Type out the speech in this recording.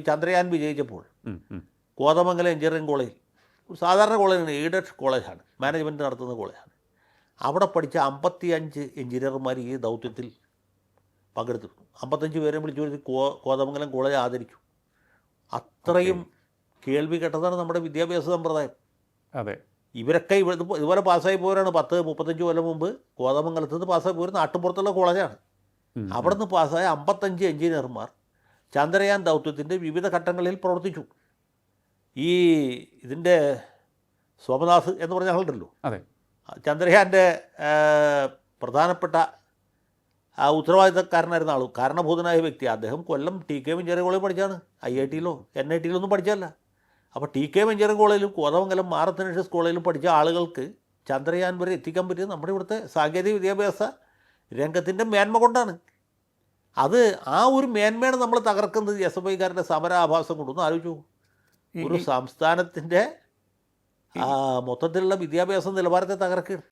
ചന്ദ്രയാൻ വിജയിച്ചപ്പോൾ ഉം, ഉം. Kothamangalam engineering college സാധാരണ കോളേജാണ്, എയ്ഡഡ് കോളേജാണ്, മാനേജ്മെൻറ്റ് നടത്തുന്ന കോളേജാണ്. അവിടെ പഠിച്ച 55 എഞ്ചിനീയർമാർ ഈ ദൗത്യത്തിൽ പങ്കെടുത്തു. 55 പേരെ വിളിച്ചു വരുത്തി കോതമംഗലം കോളേജ് ആദരിച്ചു. അത്രയും കേൾവി കേട്ടതാണ് നമ്മുടെ വിദ്യാഭ്യാസ സമ്പ്രദായം. അതെ. ഇവരൊക്കെ ഇതുപോലെ പാസ്സായി പോയവരാണ്. 10-35 കൊല്ലം മുമ്പ് കോതമംഗലത്ത് നിന്ന് പാസ്സായി പോയത് നാട്ടുപുറത്തുള്ള കോളേജാണ്. അവിടെ നിന്ന് പാസ്സായ 55 എഞ്ചിനീയർമാർ ചന്ദ്രയാൻ ദൗത്യത്തിൻ്റെ വിവിധ ഘട്ടങ്ങളിൽ പ്രവർത്തിച്ചു. ഈ ഇതിൻ്റെ സോമനാഥ് എന്ന് പറഞ്ഞ ആളുണ്ടല്ലോ, അതെ, ചന്ദ്രയാൻ്റെ പ്രധാനപ്പെട്ട ഉത്തരവാദിത്തക്കാരനായിരുന്ന ആളും കാരണഭൂതനായ വ്യക്തി. അദ്ദേഹം കൊല്ലം TK എഞ്ചിനീയറിംഗ് കോളേജിൽ പഠിച്ചാണ്, IIT NIT ഒന്നും പഠിച്ചല്ല. അപ്പോൾ TK എഞ്ചിനീയറിംഗ് കോളേജിലും കോതമംഗലം മാറത്തനേഷ്യസ് കോളേജിലും പഠിച്ച ആളുകൾക്ക് ചന്ദ്രയാൻ വരെ എത്തിക്കാൻ പറ്റിയത് നമ്മുടെ ഇവിടുത്തെ സാങ്കേതിക വിദ്യാഭ്യാസ രംഗത്തിൻ്റെ മേന്മ കൊണ്ടാണ്. അത് ആ ഒരു മേന്മയാണ് നമ്മൾ തകർക്കുന്നത് SFIക്കാരുടെ സമരാഭാസം കൊണ്ടൊന്നും ആലോചിച്ചു. ഒരു സംസ്ഥാനത്തിൻ്റെ മൊത്തത്തിലുള്ള വിദ്യാഭ്യാസ നിലവാരത്തെ തകർക്കുകയാണ്.